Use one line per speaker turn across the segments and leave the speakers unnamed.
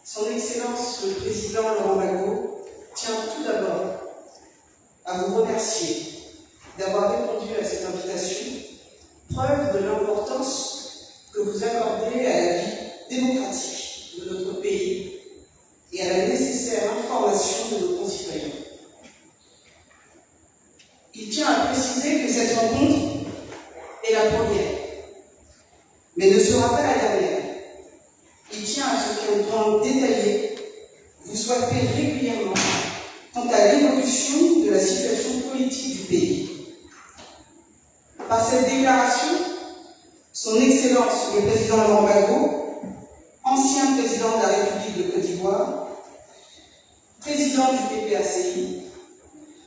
Son Excellence le Président Laurent Gbagbo tient tout d'abord à vous remercier d'avoir répondu à cette invitation, preuve de l'importance que vous accordez à la vie démocratique de notre pays et à la nécessaire information de nos concitoyens. Il tient à préciser que cette rencontre est la première, mais ne sera pas la dernière. Il tient à ce qu'un plan détaillé vous soit fait régulièrement quant à l'évolution de la situation politique du pays. Par cette déclaration, son Excellence le Président Laurent Gbagbo, ancien président de la République de Côte d'Ivoire, président du PPACI,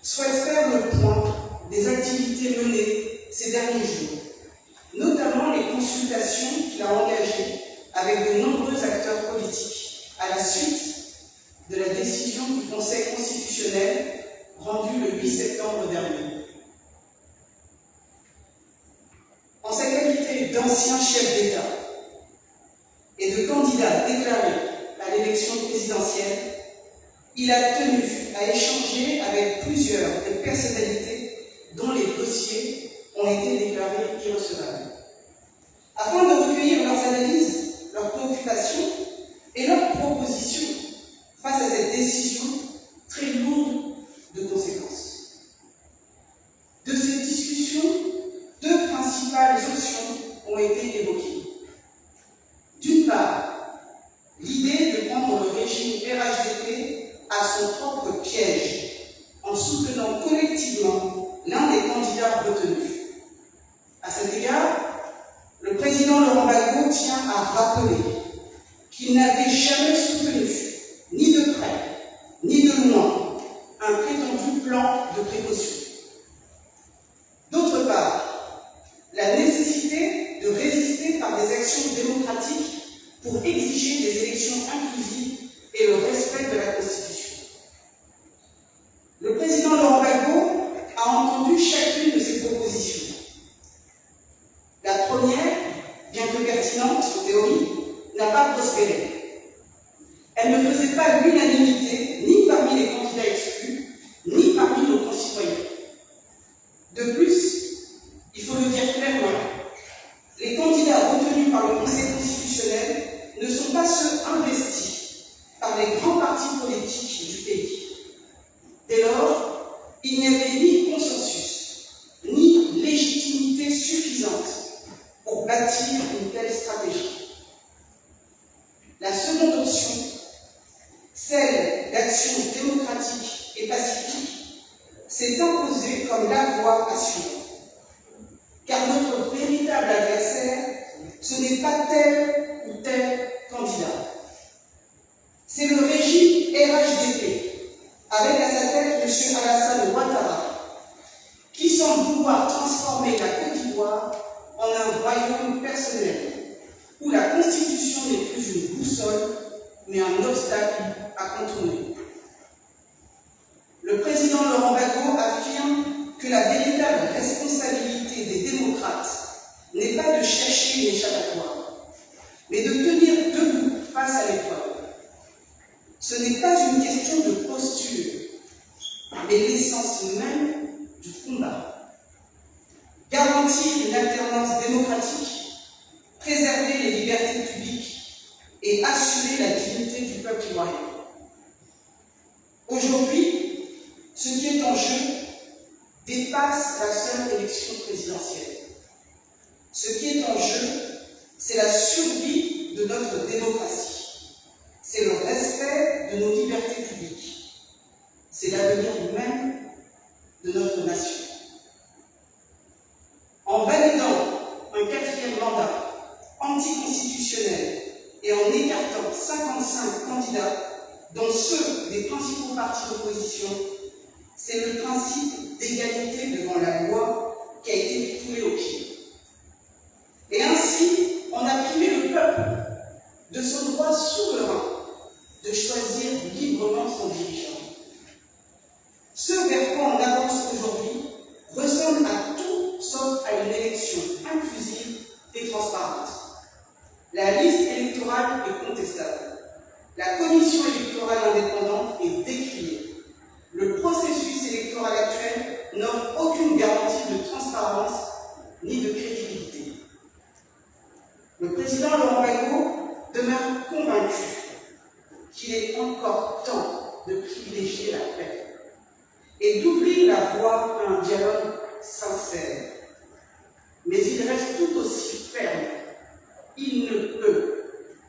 souhaite faire le point des activités menées ces derniers jours, notamment les consultations qu'il a engagées avec de nombreux acteurs politiques à la suite de la décision du Conseil constitutionnel rendue le 8 septembre dernier. En sa qualité d'ancien chef d'État et de candidat déclaré à l'élection présidentielle, il a tenu à échanger avec plusieurs des personnalités dont les dossiers ont été déclarés irrecevables, afin de recueillir leurs analyses, leurs préoccupations et leurs propositions face à cette décision très lourde de conséquences. De ces discussions, deux principales options ont été évoquées. D'une part, l'idée de prendre le régime RHDP à son propre piège, en soutenant collectivement l'un des candidats retenus. À cet égard, le président Laurent Gbagbo tient à rappeler qu'il n'avait jamais soutenu, ni de près, ni de loin, un prétendu plan de précaution. D'autre part, la nécessité de résister par des actions démocratiques pour exiger des élections inclusives et le respect de la Constitution. Le président Laurent Gbagbo a entendu chacune de ces propositions. La première, bien que pertinente en théorie, n'a pas prospéré. Elle ne faisait pas l'unanimité ni parmi les candidats exclus, ni parmi nos concitoyens. De plus, il faut le dire clairement, les candidats retenus par le Conseil constitutionnel ne sont pas ceux investis par les grands partis politiques du pays. Dès lors, il n'y avait ni consensus, ni légitimité suffisante pour bâtir une telle stratégie. La seconde option, celle d'action démocratique et pacifique, s'est imposée comme la voie à suivre. Car notre véritable adversaire, ce n'est pas tel ou tel candidat. C'est le régime RHDP, avec à sa tête M. Alassane Ouattara, qui semble vouloir transformer la Côte d'Ivoire en un royaume personnel, où la Constitution n'est plus une boussole, mais un obstacle à contourner. Le président Laurent Gbagbo affirme que la véritable responsabilité des démocrates n'est pas de chercher une échappatoire, mais de tenir debout face à l'épreuve. Ce n'est pas une question de posture, mais l'essence même du combat. Garantir une alternance démocratique, préserver les libertés publiques et assurer la dignité du peuple ivoirien. Aujourd'hui, ce qui est en jeu dépasse la seule élection présidentielle. Ce qui est en jeu, c'est la survie de notre démocratie. C'est le respect de nos libertés publiques. C'est l'avenir même de notre nation. En validant un quatrième mandat anticonstitutionnel et en écartant 55 candidats, dont ceux des principaux partis d'opposition, c'est le principe d'égalité devant la loi qui a été foulé aux pieds. Et ainsi, on a privé le peuple de son droit souverain de choisir librement son dirigeant. Ce vers quoi on avance aujourd'hui ressemble à tout sauf à une élection inclusive et transparente. La liste électorale est contestable. La indépendante est décriée. Le processus électoral actuel n'offre aucune garantie de transparence ni de crédibilité. Le président Laurent Gbagbo demeure convaincu qu'il est encore temps de privilégier la paix et d'ouvrir la voie à un dialogue sincère. Mais il reste tout aussi ferme. Il ne peut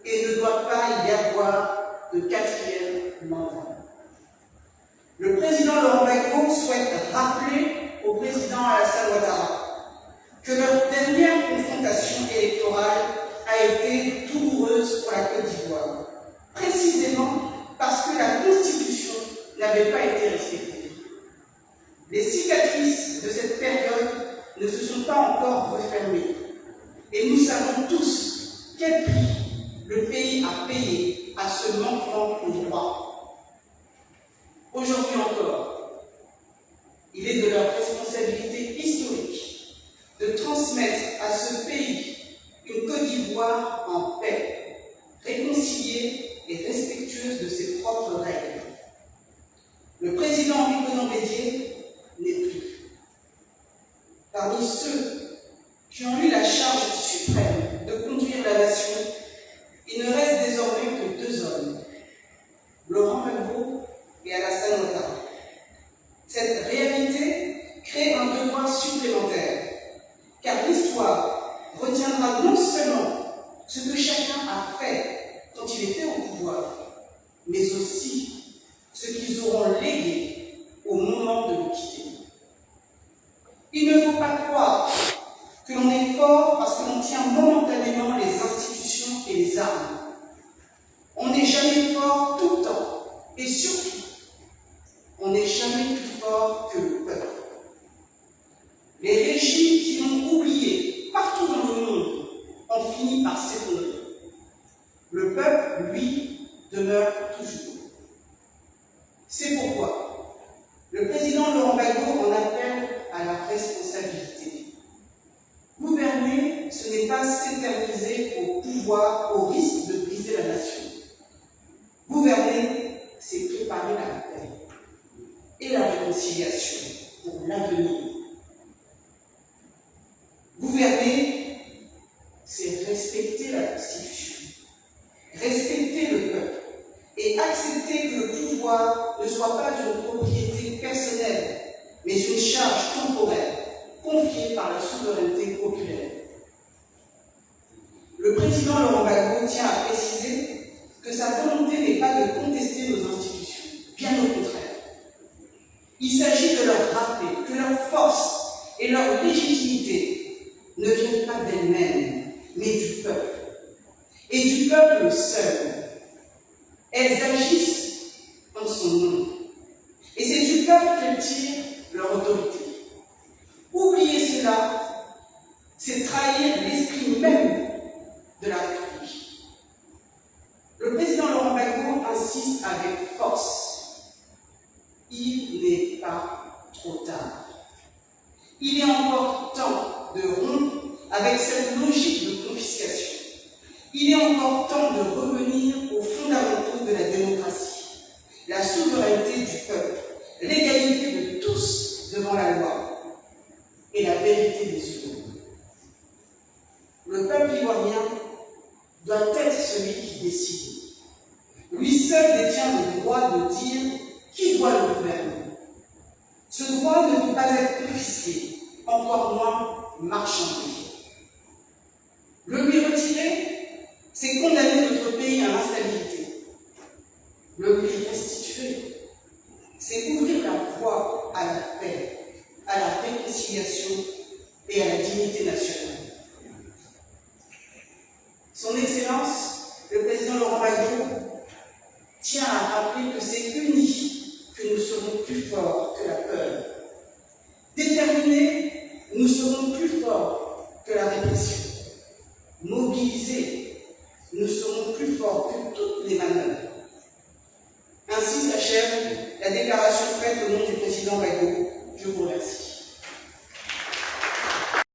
et ne doit pas y avoir de quatrième mandat. Le président Laurent Gbagbo souhaite rappeler au président Alassane Ouattara que leur dernière confrontation électorale a été douloureuse pour la Côte d'Ivoire, précisément parce que la Constitution n'avait pas été respectée. Les cicatrices de cette période ne se sont pas encore refermées, et nous savons tous quel prix le pays a payé à ce manquement au droit. Aujourd'hui encore, il est de leur responsabilité historique de transmettre à ce pays une Côte d'Ivoire en paix, réconciliée et respectueuse de ses propres règles. Le président Henri Konan Bédié n'est plus. Parmi ceux qui ont eu la charge suprême de conduire la nation, il ne reste désormais que deux hommes, Laurent Gbagbo et Alassane Ouattara. Cette réalité crée un devoir supplémentaire, car l'histoire retiendra non seulement ce que chacun a fait quand il était au pouvoir, mais aussi ce qu'ils auront légué au moment de le quitter. Il ne faut pas croire que l'on est fort parce que l'on tient momentanément les institutions et les armes. On n'est jamais fort tout le temps, et surtout, on n'est jamais plus fort que le peuple. Les régimes qui l'ont oublié partout dans le monde ont fini par s'effondrer. Le peuple, lui, demeure toujours. C'est pourquoi le président Laurent Gbagbo en appelle à la responsabilité. Gouverner, ce n'est pas s'éterniser au pouvoir au risque de briser la nation. Gouverner, c'est préparer la paix et la réconciliation pour l'avenir. Gouverner, c'est respecter la Constitution, respecter le peuple et accepter que le pouvoir ne soit pas une propriété personnelle, mais une charge temporaire confiée par la souveraineté populaire. Le président Laurent Gbagbo tient à préciser que sa volonté n'est pas de contester nos institutions, bien au contraire. Il s'agit de leur rappeler que leur force et leur légitimité ne viennent pas d'elles-mêmes, mais du peuple. Et du peuple seul. Elles agissent en son nom. Et c'est du peuple qu'elles tirent leur autorité. Oublier cela, c'est trahir l'esprit même de la République. Le président Laurent Gbagbo insiste avec force. Il n'est pas trop tard. Il est encore temps de rompre avec cette logique de confiscation. Il est encore temps de revenir aux fondamentaux de la démocratie, la souveraineté du peuple, l'égalité de tous devant la loi et la vérité des urnes. Le peuple ivoirien doit être celui qui décide. Lui seul détient le droit de dire qui doit le gouverner. Ce droit ne peut pas être confisqué, encore moins marchandisé. Le lui retirer, c'est condamner notre pays à l'instabilité. Le lui restituer, c'est ouvrir la voie à la paix, à la réconciliation et à la dignité nationale. Son Excellence, le président Laurent Gbagbo, tient à rappeler que c'est unis que nous serons plus forts que la peur. Déterminés, nous serons plus forts que la répression.